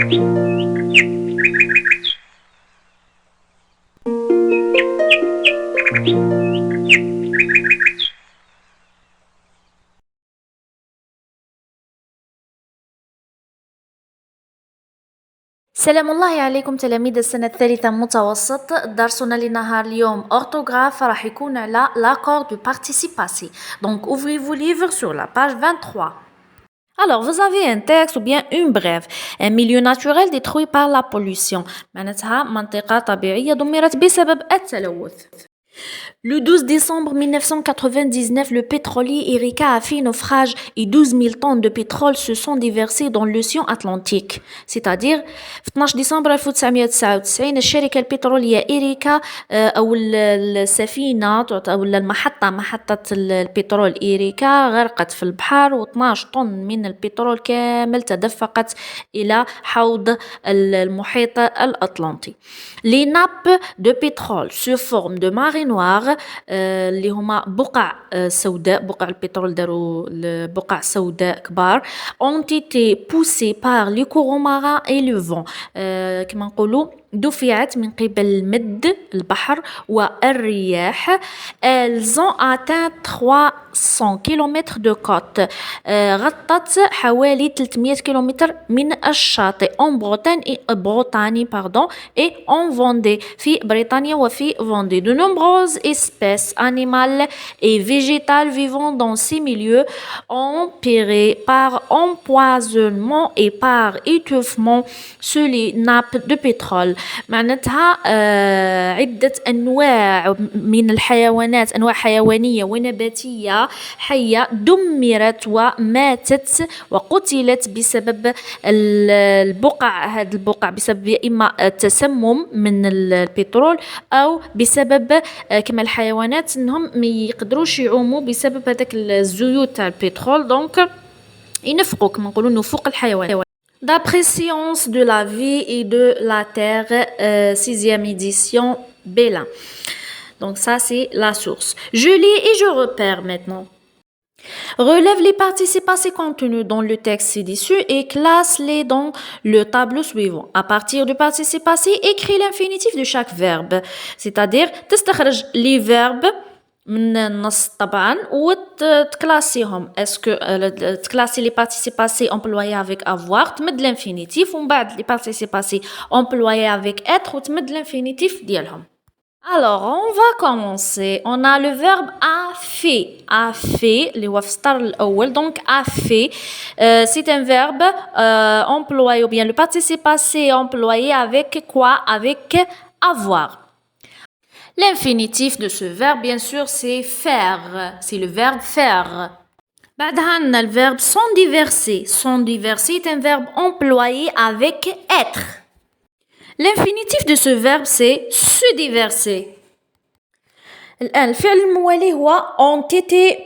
سلام الله عليكم تلاميذ السنة الثالثة متوسط. درسنا لنهار اليوم orthographe راح يكون على l'accord du participe passé. Donc ouvrez vos livres sur la page 23. Alors, vous avez un texte ou bien une brève. Un milieu naturel détruit par la pollution. معناتها منطقة طبيعية دمرت بسبب التلوث. Le 12 décembre 1999, le pétrolier Erika a fait naufrage et 12 000 tonnes de pétrole se sont déversées dans l'océan Atlantique. C'est-à-dire, في 12 ديسمبر 1999 الشركة البترولية إيريكا أو السفينة أو محطة البترول إيريكا غرقت في البحر و12 طن من البترول كامل تدفقت إلى حوض المحيط الأطلنطي. Les nappes de pétrole se forment de marée noire اللي هما بقع سوداء بقع البترول داروا بقع سوداء كبار ont été poussées par les courants marins et le vent كما نقولوا دفعت من قبل مد البحر والرياح. Elles ont atteint 300 km de côte غطت حوالي 300 كيلومتر من الشاطئ en Bretagne et en Vendée في بريطانيا وفي Vendée. De nombreuses espèces animales et végétales vivant dans ces milieux ont péri par empoisonnement et par étouffement sur les nappes de pétrole. معناتها عدة أنواع من الحيوانات أنواع حيوانية ونباتية حية دمرت وماتت وقتلت بسبب هذه البقع بسبب إما التسمم من البترول أو بسبب كما الحيوانات أنهم ما يقدروش يعوموا بسبب هذاك الزيوت تاع البترول دونك ينفقوا كما نقولوا نفوق الحيوان. D'après Sciences de la vie et de la terre, 6e édition, Bélin. Donc ça, c'est la source. Je lis et je repère maintenant. Relève les participes passés contenus dans le texte ci-dessus et classe-les dans le tableau suivant. À partir du participe passé, écris l'infinitif de chaque verbe. C'est-à-dire, تستخرج les verbes من النص طبعا وتكلاسيهم اسكو تكلاسي لي بارتيسيب باسي امبلويي افيك افوار تمد لانفينيتيف ومن بعد لي بارتيسيب باسي امبلويي افيك اتر وتمد لانفينيتيف ديالهم. Alors, on va commencer. On a le verbe a fait, اللي هو في السطر الأول. Donc, a fait, c'est un verbe employé, ou bien le participe passé employé avec quoi? Avec avoir. L'infinitif de ce verbe, bien sûr, c'est faire. C'est le verbe faire. بعدها عندنا le verbe s'endiverser. S'endiverser est un verbe employé avec être. L'infinitif de ce verbe, c'est se diverser. الآن الفعل الموالي هو ont été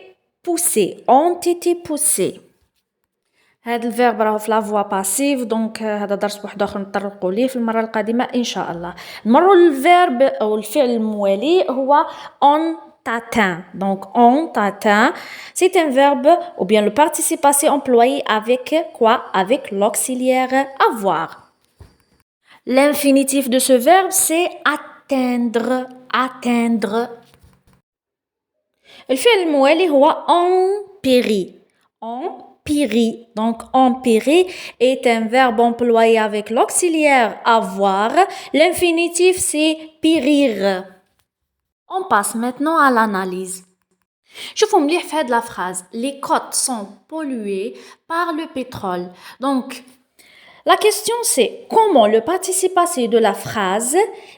poussés. Ont été poussés. هذا الفيرب راهو في لافوا باسيف دونك هذا درس واحد اخر نطرقوا ليه في المره القادمه ان شاء الله. نمروا الفيرب او الفعل الموالي هو on t'atteint. Donc on t'atteint, c'est un verbe ou bien le participe passé employé avec quoi? Avec l'auxiliaire avoir. L'infinitif de ce verbe c'est atteindre. Atteindre. الفعل الموالي هو empérir. Empérer. Donc, empérer est un verbe employé avec l'auxiliaire avoir. L'infinitif, c'est périr. On passe maintenant à l'analyse. شوفوا مليح في هذه la phrase. Les côtes sont polluées par le pétrole. Donc, la question c'est comment le participe passé de la phrase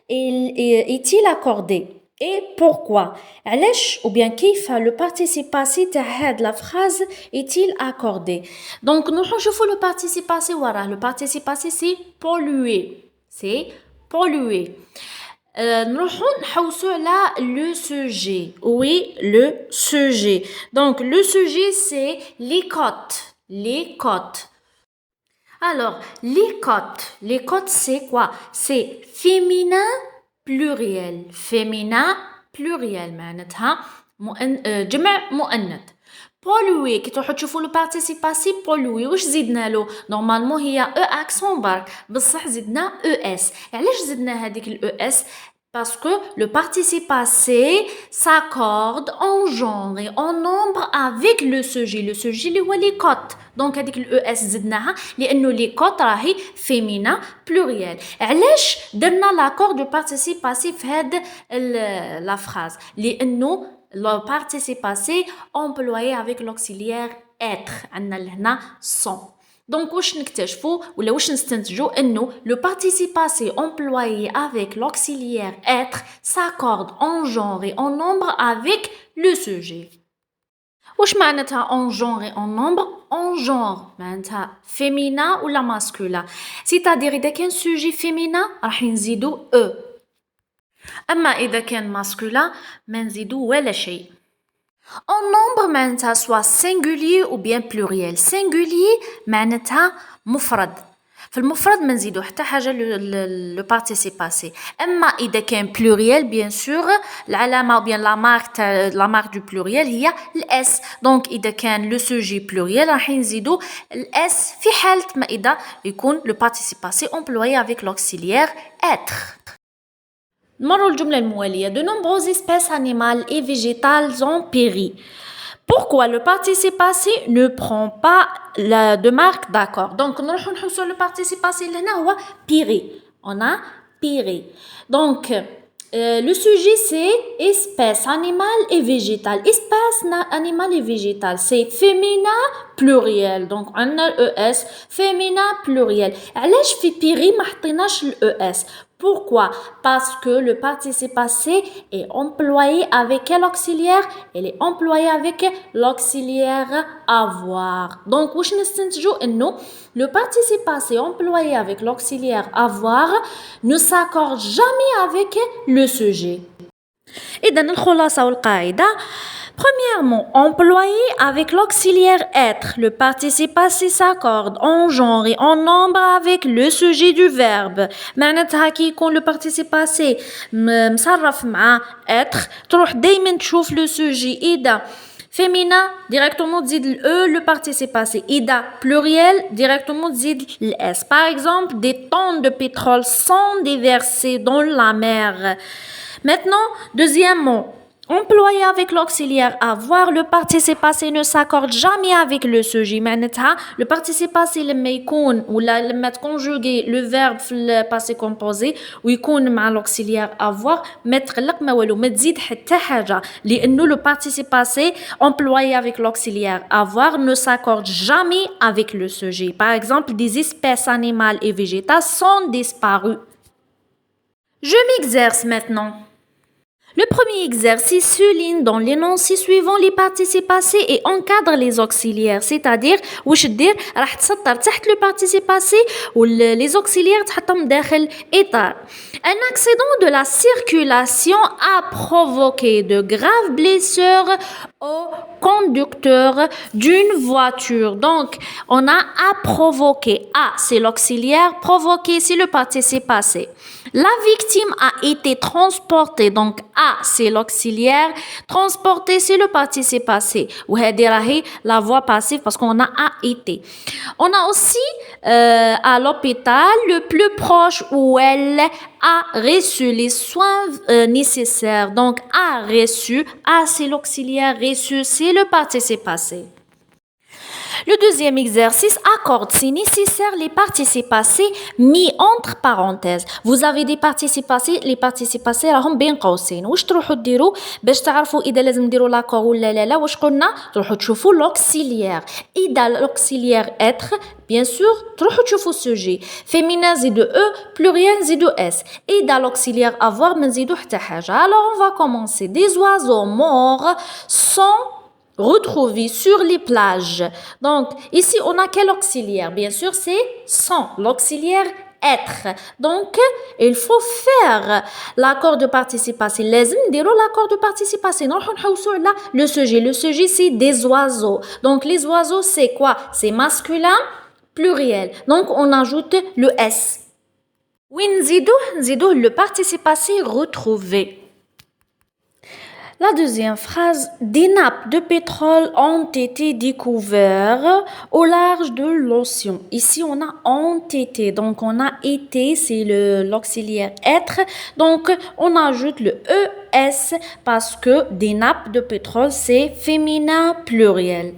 est-il accordé? Et pourquoi? علاش ou bien كيف le participe passé تاع هاد la phrase est-il accordé? Donc نروحو نشوفو le participe passé وراه. Le participe passé c'est polluer. C'est polluer. نروحو نحوسو على le sujet. Oui, le sujet. Donc le sujet c'est les côtes. Les côtes. Alors, les côtes c'est quoi? C'est féminin pluriel. Féminin pluriel معناتها جمع مؤنث. polluer كي تروحوا تشوفوا لو participe passé polluer واش زدنا له نورمالمون هي او اكسون برك بصح زدنا او اس علاش زدنا هذيك الاو اس parce que le participe passé s'accorde en genre et en nombre avec le sujet اللي هو لي كوت دونك هذيك الاو اس زدناها لانه لي كوت راهي فيمينا بلوريال علاش درنا لاكور دو participe passé في هاد لا phrase لانه le participe passé employé avec l'auxiliaire être عندنا لهنا sont donc واش نكتشفوا ولا واش نستنتجوا انه le participe passé employé avec l'auxiliaire être s'accorde en genre et en nombre avec le sujet واش معناتها en genre et en nombre en genre معناتها féminin ولا masculin c'est-à-dire اذا كان sujet féminin راح نزيدوا e أما إذا كان masculin ما نزيدو ولا شيء. En nombre معناتها soit singulier ou bien pluriel. Singulier معناتها مفرد. في المفرد ما نزيدو حتى حاجة le participe passé. أما إذا كان pluriel bien sûr العلامة ou bien la marque du pluriel هي S. Donc إذا كان le sujet pluriel راح نزيدو S في حالة ما إذا يكون le participe passé employé avec l'auxiliaire être. نمروا الجملة الموالية. De nombreuses espèces animales et végétales ont péri. Pourquoi le participe passé ne prend pas de marque d'accord? Donc, نروحوا نحوسوا le participe passé اللي هنا هو péri. On a péri. Donc, le sujet c'est espèce animale et végétale. Espèce animale et végétale, c'est féminin pluriel. Donc, on a ES féminin pluriel. علاش في péri ما حطيناش ES? Pourquoi? Parce que le participe passé est employé avec quel auxiliaire? Il est employé avec l'auxiliaire avoir. Donc, واش نستنتجو إنه le participe passé employé avec l'auxiliaire avoir ne s'accorde jamais avec le sujet. إذا الخلاصة والقاعدة premièrement, employé avec l'auxiliaire être, le participe passé s'accorde en genre et en nombre avec le sujet du verbe. معناتها كي يكون le participe passé مصرف مع être تروح دايما تشوف le sujet إذا féminin directement تزيد le participe passé إذا pluriel directement تزيد s. Par exemple, des tonnes de pétrole sont déversées dans la mer. Maintenant, deuxièmement, employé avec l'auxiliaire avoir, le participe passé ne s'accorde jamais avec le sujet. معناتها le participe passé لما يكون ولا لما تكونجوغي le verbe في le passé composé ويكون مع l'auxiliaire avoir ما تقلق ما والو ما تزيد حتى حاجة لأنه le participe passé employé avec l'auxiliaire avoir ne s'accorde jamais avec le sujet. Par exemple, des espèces animales et végétales sont disparues. Je m'exerce maintenant. Le premier exercice souligne dans l'énoncé suivant les participes passés et encadre les auxiliaires, c'est-à-dire واش دير راح تسطر تحت le participe passé و les auxiliaires تحطهم داخل إطار. Un accident de la circulation a provoqué de graves blessures au conducteur d'une voiture. Donc, on a provoqué. A, c'est l'auxiliaire. Provoquer, c'est le participe passé. La victime a été transportée. Donc, A, c'est l'auxiliaire. Transporter, c'est le participe passé. Ou la voie passive parce qu'on a été. On a aussi à l'hôpital le plus proche où elle a reçu les soins nécessaires. Donc, a reçu. A, c'est l'auxiliaire. Reçu, c'est le participe passé. Le deuxième exercice accorde si nécessaire les participes passés mis entre parenthèses. Vous avez des participes passés, les participes passés راهم بين قوسين. واش تروحوا ديروا باش تعرفوا إذا لازم نديروا لاكور ولا لا واش قلنا تروحوا تشوفوا l'auxiliaire. إذا l'auxiliaire être bien sûr تروحوا تشوفوا sujet. Féminin زيدوا e, pluriel زيدوا s. إذا l'auxiliaire avoir ما نزيدوا حتى حاجة. Alors on va commencer. Des oiseaux morts sont retrouvés sur les plages. Donc, ici, on a quel auxiliaire? Bien sûr, c'est sont, l'auxiliaire être. Donc, il faut faire l'accord de participe passé. لازم نديروا l'accord de participe passé. نروحوا نحوسوا على le sujet. Le sujet, c'est des oiseaux. Donc, les oiseaux, c'est quoi? C'est masculin, pluriel. Donc, on ajoute le s. Oui, نزيدوه le participe passé retrouvé. La deuxième phrase, des nappes de pétrole ont été découvertes au large de l'océan. Ici, on a ont été, donc on a été, c'est l'auxiliaire être, donc on ajoute le ES parce que des nappes de pétrole, c'est féminin pluriel.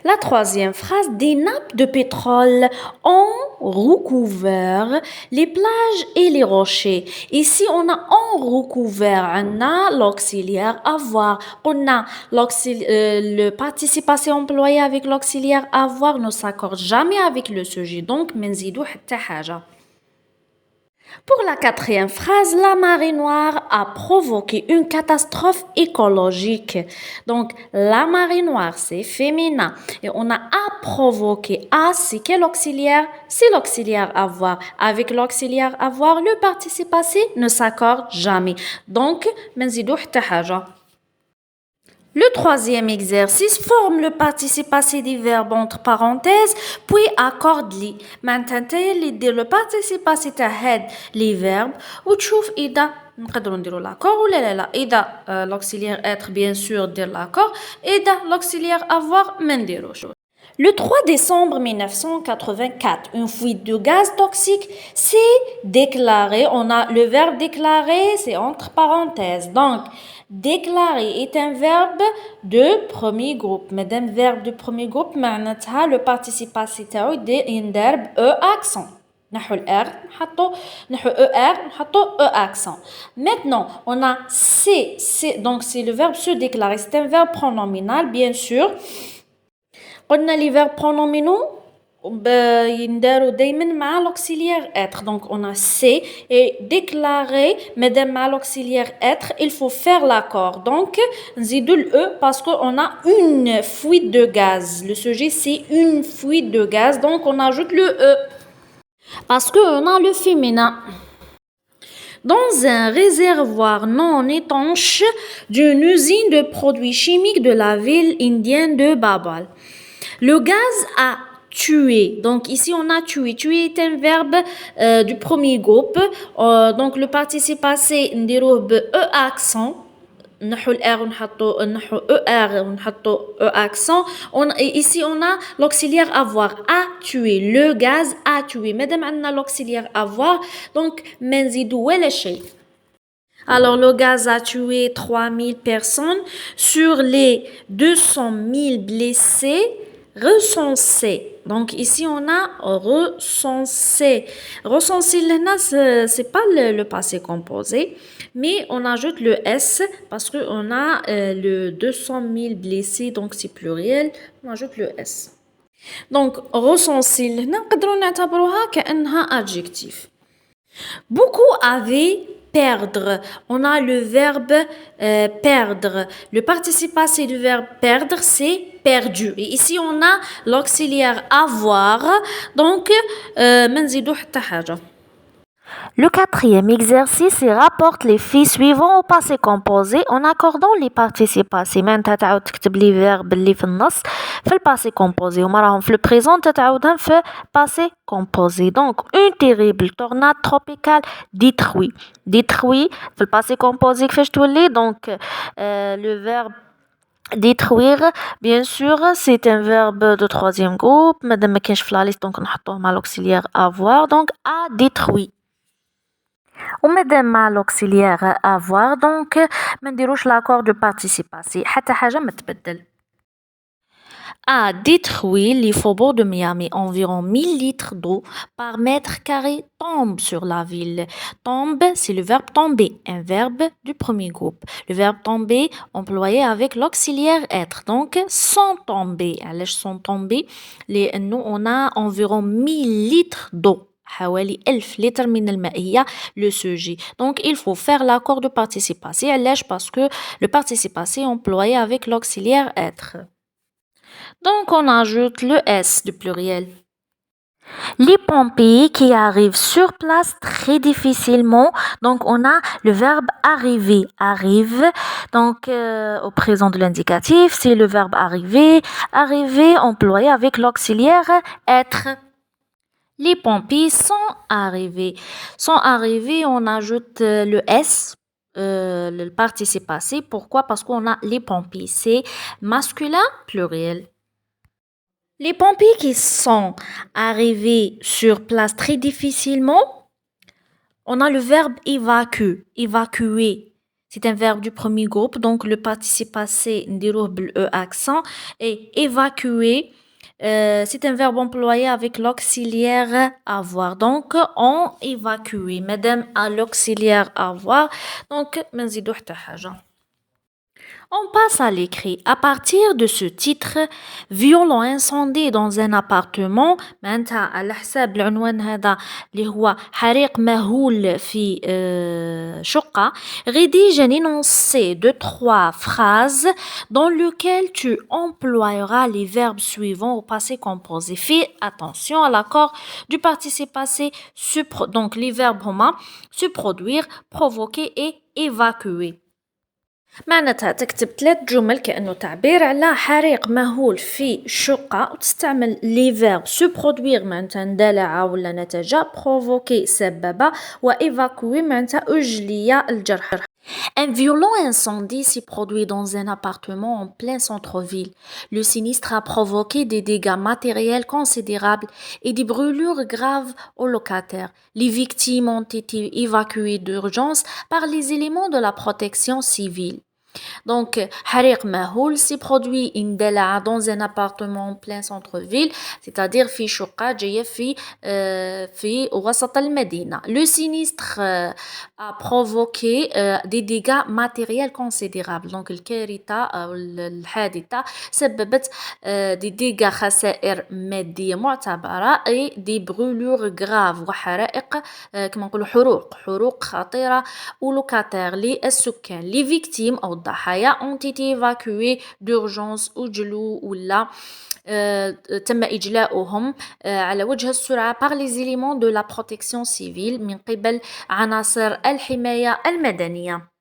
La troisième phrase, des nappes de pétrole ont recouvert les plages et les rochers. Ici, on a ont recouvert, on a l'auxiliaire avoir. On a le participe employé avec l'auxiliaire avoir ne s'accorde jamais avec le sujet. Donc, منزيدو حتى حاجة. Pour la quatrième phrase, la marée noire a provoqué une catastrophe écologique. Donc, la marée noire, c'est féminin. Et on a provoqué. A, c'est quel auxiliaire? C'est l'auxiliaire avoir. Avec l'auxiliaire avoir, le participe passé ne s'accorde jamais. Donc, منزيدو حتى حاجة. Le troisième exercice forme le participe passé des verbes entre parenthèses puis accorde-les. Maintenant, le participe passé تاع les verbes وتشوف إذا نقدروا نديروا l'accord ولا لا. إذا l'auxiliaire être bien sûr dire l'accord. إذا l'auxiliaire avoir ما نديروش. Le 3 décembre 1984, une fuite de gaz toxique s'est déclarée. On a le verbe déclarer, c'est entre parenthèses. Donc, déclarer est un verbe de premier groupe. Madame, verbe de premier groupe, معناتها le participe passé تاعو يندرب E accent. نحو الR نحو ER نحطو E accent. Maintenant, on a C, donc c'est le verbe se déclarer. C'est un verbe pronominal, bien sûr. قلنا les verbes pronominaux ينداروا دايما مع l'auxiliaire être. Donc on a c'est et déclarer madame مع l'auxiliaire être, il faut faire l'accord. Donc نزيدوا le e parce qu'on a une fuite de gaz. Le sujet c'est une fuite de gaz, donc on ajoute le e parce qu'on a le féminin. Dans un réservoir non étanche d'une usine de produits chimiques de la ville indienne de Babal. Le gaz a tué. Donc ici on a tué. Tuer est un verbe du premier groupe. Donc le participe passé نديروه ب e accent. نحو الR ونحطو نحو ER ونحطو E accent. Ici on a l'auxiliaire avoir a tué. Le gaz a tué. Madame عندنا l'auxiliaire avoir. Donc ما نزيدو ولا شيء. Alors, le gaz a tué 3000 personnes sur les 200 000 blessés recensés. Donc, ici, on a recensé. Recensé, c'est pas le passé composé, mais on ajoute le S parce qu'on a le 200 000 blessés, donc c'est pluriel. On ajoute le S. Donc, recensé, نقدروا نعتبروها كأنها adjectif. Beaucoup avaient perdre. On a le verbe perdre. Le participe passé du verbe perdre, c'est perdu. Et ici, on a l'auxiliaire avoir. Donc, ما نزيدو حتى حاجة. Le quatrième exercice rapporte les faits suivants au passé composé en accordant les participes passés. معناتها تعاود تكتب لي verbe اللي في النص في الباسي composé وما راهم في البريزون تعاودهم في passé composé. Donc une terrible tornade tropicale détruit. détruit في الباسي composé كيفاش تولي. Donc le verbe détruire, bien sûr, c'est un verbe de troisième groupe. مادام ما كاينش في la liste donc نحطوه مع l'auxiliaire avoir. Donc a détruit. ومادام مع l'auxiliaire avoir donc ما نديروش l'accord du participe passé حتى حاجة ما تبدل. A détruit les faubourgs de Miami. Environ 1000 litres d'eau par mètre carré tombent sur la ville. Tombe, c'est le verbe tomber, un verbe du premier groupe. Le verbe tomber employé avec l'auxiliaire être. Donc, sont tombés. علاش sont tombés لأنه on a environ 1000 litres d'eau. حوالي 1000 لتر من الماء هي le sujet. Donc il faut faire l'accord du participe passé. علاش parce que le participe passé employé avec l'auxiliaire être. Donc on ajoute le S du pluriel. Les pompiers qui arrivent sur place très difficilement. Donc on a le verbe arriver. Arrive. Donc au présent de l'indicatif, c'est le verbe arriver. Arriver employé avec l'auxiliaire être. Les pompiers sont arrivés. Sont arrivés, on ajoute le S le participe passé. Pourquoi? Parce qu'on a les pompiers. C'est masculin pluriel. Les pompiers qui sont arrivés sur place très difficilement, on a le verbe évacuer. Évacuer. C'est un verbe du premier groupe, donc le participe passé, ndirouh ble accent, et évacuer, c'est un verbe employé avec l'auxiliaire avoir. Donc, on évacue. Madame a l'auxiliaire avoir. Donc, ما نزيدو حتى حاجة. On passe à l'écrit. À partir de ce titre, violent incendie dans un appartement. معناتها على حساب العنوان هذا اللي هو حريق مهول في شقة. rédige un énoncé de 3 phrases dans lequel tu employeras les verbes suivants au passé composé. Fais attention à l'accord du participe passé. Donc les verbes هما se produire, provoquer et évacuer. معناتها تكتب 3 جمل كأنه تعبير على حريق مهول في شقة وتستعمل لي فيرب سو برودوير معناتها اندلع ولا نتج بروفوكي سبب وإيفاكوي معناتها أجلي الجرح. Un violent incendie s'est produit dans un appartement en plein centre-ville. Le sinistre a provoqué des dégâts matériels considérables et des brûlures graves aux locataires. Les victimes ont été évacuées d'urgence par les éléments de la protection civile. Donc, حريق مهول s'est produit اندلع dans un appartement en plein centre-ville, c'est-à-dire في شقة جاية في وسط المدينة. Le sinistre a provoqué des dégâts matériels considérables. Donc, الكارثة أو الحادثة سببت des dégâts خسائر مادية معتبرة et des brûlures graves وحرائق كما نقولوا حروق خطيرة aux locataires للسكان. Les victimes أو الضحايا ont été évacués d'urgence أجلوا ولا تم إجلاؤهم على وجه السرعة par les éléments de la protection civile من قبل عناصر الحماية المدنية.